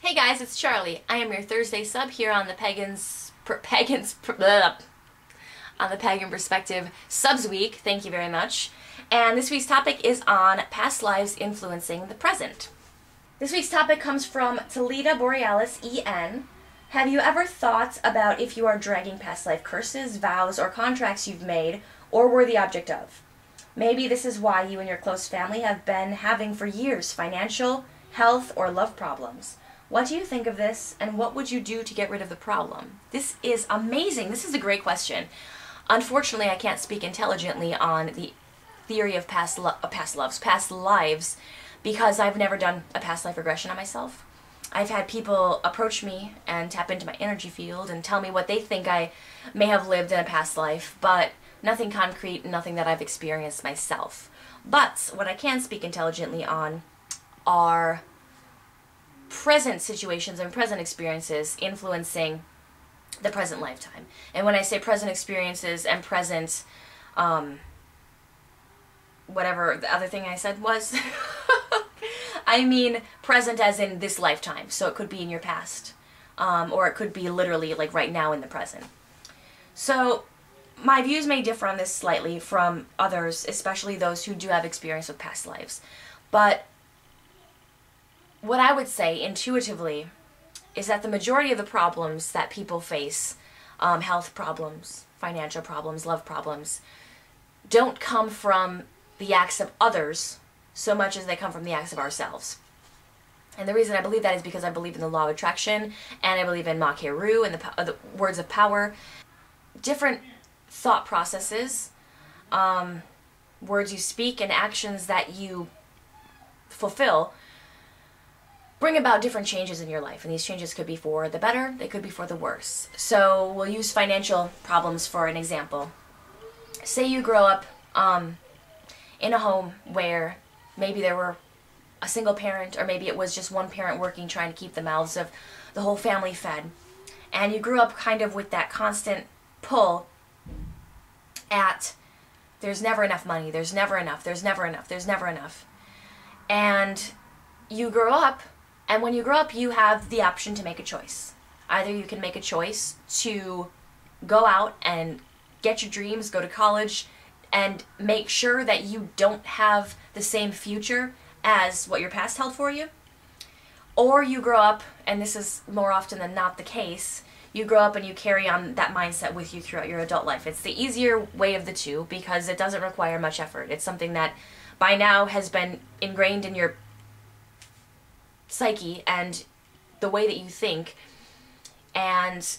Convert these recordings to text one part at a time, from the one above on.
Hey guys, it's Charlie. I am your Thursday sub here on the on the Pagan Perspective Subs Week. Thank you very much. And this week's topic is on past lives influencing the present. This week's topic comes from TalitaborealisEN. Have you ever thought about if you are dragging past life curses, vows, or contracts you've made or were the object of? Maybe this is why you and your close family have been having for years financial, health, or love problems. What do you think of this, and what would you do to get rid of the problem? This is amazing. This is a great question. Unfortunately, I can't speak intelligently on the theory of past lives, because I've never done a past life regression on myself. I've had people approach me and tap into my energy field and tell me what they think I may have lived in a past life, but nothing concrete, nothing that I've experienced myself. But what I can speak intelligently on are present situations and present experiences influencing the present lifetime. And when I say present experiences and present, whatever the other thing I said was, I mean present as in this lifetime. So it could be in your past, or it could be literally like right now in the present. So my views may differ on this slightly from others, especially those who do have experience with past lives. But what I would say intuitively is that the majority of the problems that people face, health problems, financial problems, love problems, don't come from the acts of others so much as they come from the acts of ourselves. And the reason I believe that is because I believe in the law of attraction, and I believe in Makeru and the words of power. Different thought processes, words you speak, and actions that you fulfill bring about different changes in your life, and these changes could be for the better, they could be for the worse. So we'll use financial problems for an example. Say you grow up in a home where maybe there were a single parent, or maybe it was just one parent working, trying to keep the mouths of the whole family fed. And you grew up kind of with that constant pull at there's never enough money, there's never enough, there's never enough, there's never enough. And you grow up, and when you grow up, you have the option to make a choice. Either you can make a choice to go out and get your dreams, go to college, and make sure that you don't have the same future as what your past held for you. Or you grow up, and this is more often than not the case, you grow up and you carry on that mindset with you throughout your adult life. It's the easier way of the two because it doesn't require much effort. It's something that by now has been ingrained in your psyche and the way that you think, and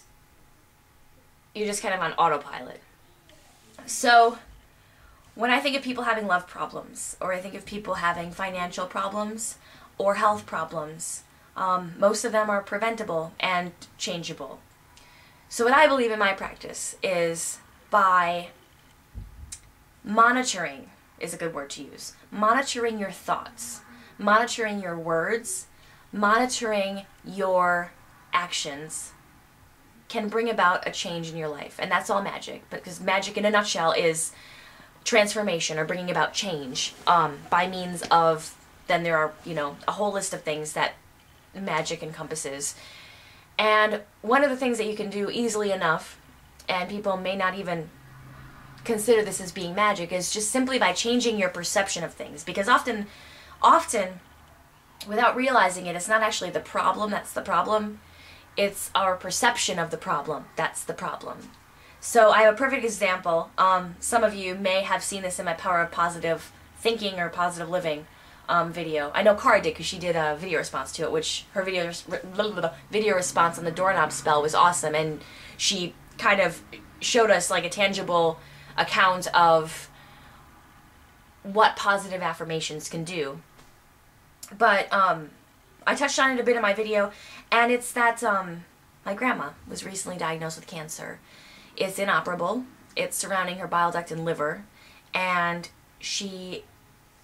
you're just kind of on autopilot. So when I think of people having love problems, or I think of people having financial problems or health problems, most of them are preventable and changeable. So what I believe in my practice is by monitoring, is a good word to use, monitoring your thoughts, monitoring your words, monitoring your actions can bring about a change in your life. And that's all magic, because magic in a nutshell is transformation or bringing about change by means of, then there are, a whole list of things that magic encompasses. And one of the things that you can do easily enough, and people may not even consider this as being magic, is just simply by changing your perception of things. Because often, without realizing it, it's not actually the problem that's the problem. It's our perception of the problem that's the problem. So I have a perfect example. Some of you may have seen this in my Power of Positive Thinking or Positive Living video. I know Cara did, because she did a video response to it, which her video response on the doorknob spell was awesome, and she kind of showed us like a tangible account of what positive affirmations can do. But I touched on it a bit in my video, and it's that my grandma was recently diagnosed with cancer. It's inoperable. It's surrounding her bile duct and liver, and she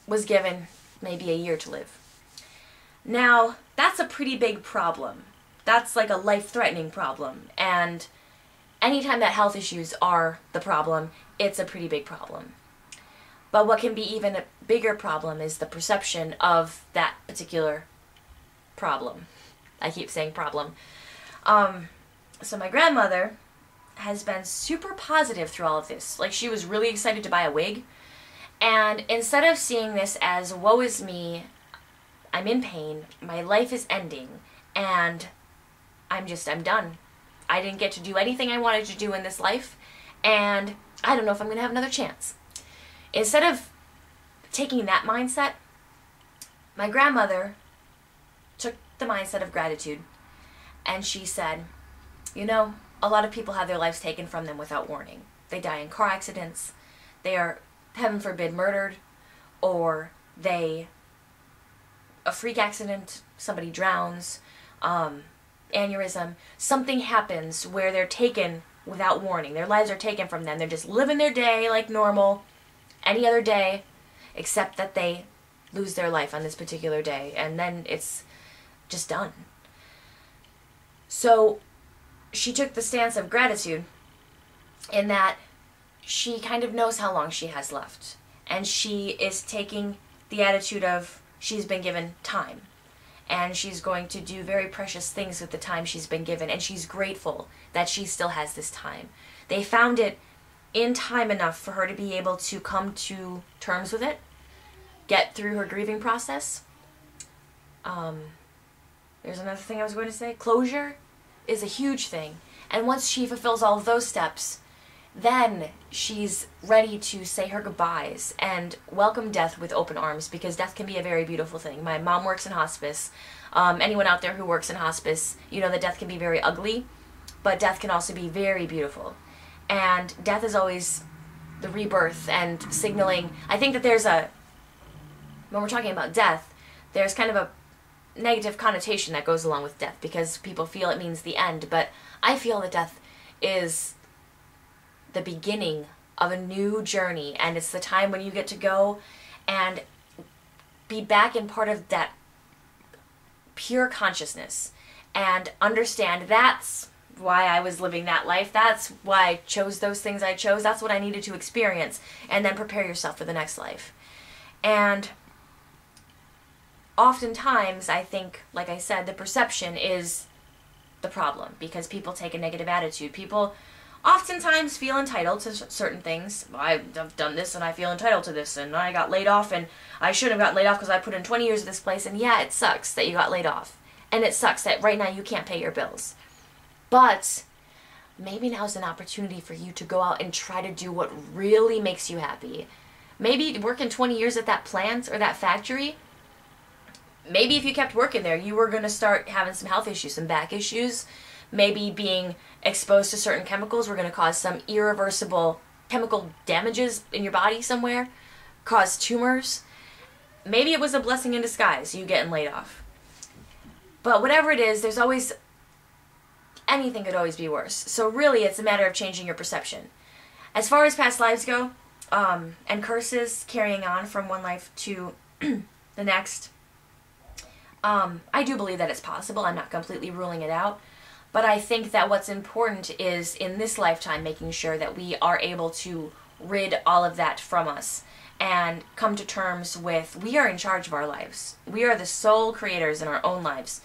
was given maybe a year to live. Now, that's a pretty big problem. That's like a life-threatening problem, and anytime that health issues are the problem, it's a pretty big problem. But what can be even a bigger problem is the perception of that particular problem. I keep saying problem. So my grandmother has been super positive through all of this. Like, she was really excited to buy a wig. And instead of seeing this as, woe is me, I'm in pain, my life is ending, and I'm done. I didn't get to do anything I wanted to do in this life, and I don't know if I'm going to have another chance. Instead of taking that mindset, my grandmother took the mindset of gratitude, and she said, you know, a lot of people have their lives taken from them without warning. They die in car accidents, they are, heaven forbid, murdered, or a freak accident, somebody drowns, aneurysm, something happens where they're taken without warning. Their lives are taken from them. They're just living their day like normal, any other day, except that they lose their life on this particular day, and then it's just done. So she took the stance of gratitude in that she kind of knows how long she has left, and she is taking the attitude of she's been given time, and she's going to do very precious things with the time she's been given, and she's grateful that she still has this time. They found it in time enough for her to be able to come to terms with it, get through her grieving process. There's another thing I was going to say. Closure is a huge thing, and once she fulfills all of those steps, then she's ready to say her goodbyes and welcome death with open arms, because death can be a very beautiful thing. My mom works in hospice. Anyone out there who works in hospice, you know that death can be very ugly, but death can also be very beautiful. And death is always the rebirth and signaling. I think that when we're talking about death, there's kind of a negative connotation that goes along with death, because people feel it means the end, but I feel that death is the beginning of a new journey, and it's the time when you get to go and be back in part of that pure consciousness and understand that's why I was living that life, that's why I chose those things I chose, that's what I needed to experience, and then prepare yourself for the next life. And oftentimes, I think, like I said, the perception is the problem, because people take a negative attitude. People oftentimes feel entitled to certain things. I've done this and I feel entitled to this, and I got laid off and I shouldn't have gotten laid off because I put in 20 years of this place, and yeah, it sucks that you got laid off. And it sucks that right now you can't pay your bills. But maybe now's an opportunity for you to go out and try to do what really makes you happy. Maybe working 20 years at that plant or that factory, maybe if you kept working there, you were going to start having some health issues, some back issues. Maybe being exposed to certain chemicals were going to cause some irreversible chemical damages in your body somewhere, cause tumors. Maybe it was a blessing in disguise, you getting laid off. But whatever it is, anything could always be worse. So really, it's a matter of changing your perception. As far as past lives go, and curses carrying on from one life to the next, I do believe that it's possible. I'm not completely ruling it out. But I think that what's important is, in this lifetime, making sure that we are able to rid all of that from us and come to terms with, we are in charge of our lives. We are the sole creators in our own lives.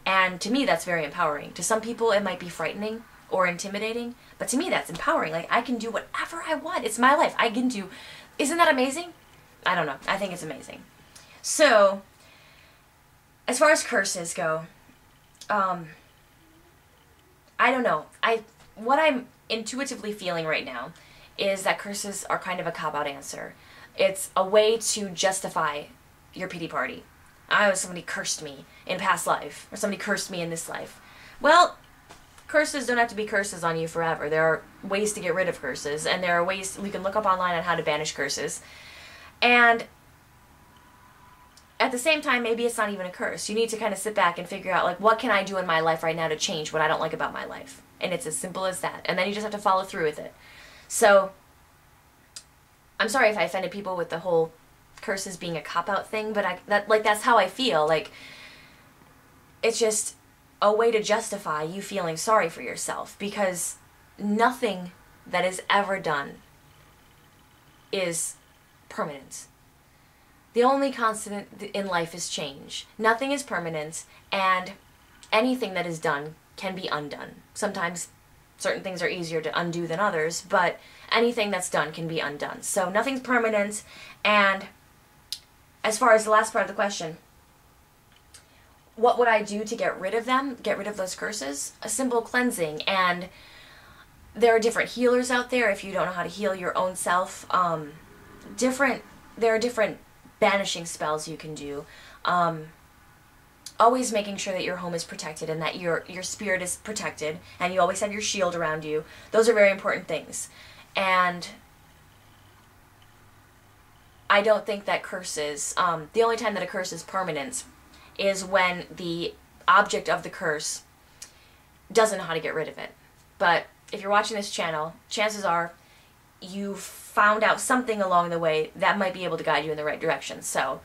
And to me, that's very empowering. To some people, it might be frightening or intimidating, but to me, that's empowering. Like, I can do whatever I want. It's my life. I can do... Isn't that amazing? I don't know. I think it's amazing. So, as far as curses go, I don't know. What I'm intuitively feeling right now is that curses are kind of a cop-out answer. It's a way to justify your pity party. Somebody cursed me in a past life, or somebody cursed me in this life. Well, curses don't have to be curses on you forever. There are ways to get rid of curses, and there are ways we can look up online on how to banish curses. And at the same time, maybe it's not even a curse. You need to kind of sit back and figure out, like, what can I do in my life right now to change what I don't like about my life? And it's as simple as that. And then you just have to follow through with it. So, I'm sorry if I offended people with the whole curses being a cop-out thing, but that's how I feel. Like, it's just a way to justify you feeling sorry for yourself, because nothing that is ever done is permanent. The only constant in life is change. Nothing is permanent, and anything that is done can be undone. Sometimes certain things are easier to undo than others, but anything that's done can be undone. So nothing's permanent. And as far as the last part of the question, what would I do to get rid of them, get rid of those curses? A simple cleansing. And there are different healers out there if you don't know how to heal your own self. There are different banishing spells you can do. Always making sure that your home is protected and that your spirit is protected, and you always have your shield around you. Those are very important things. And I don't think that curses, the only time that a curse is permanent is when the object of the curse doesn't know how to get rid of it. But if you're watching this channel, chances are you've found out something along the way that might be able to guide you in the right direction. So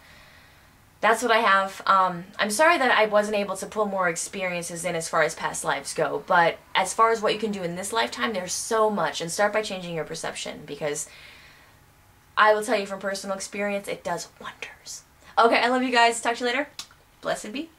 that's what I have. I'm sorry that I wasn't able to pull more experiences in as far as past lives go, but as far as what you can do in this lifetime, there's so much. And start by changing your perception, because I will tell you from personal experience, it does wonders. Okay, I love you guys. Talk to you later. Blessed be.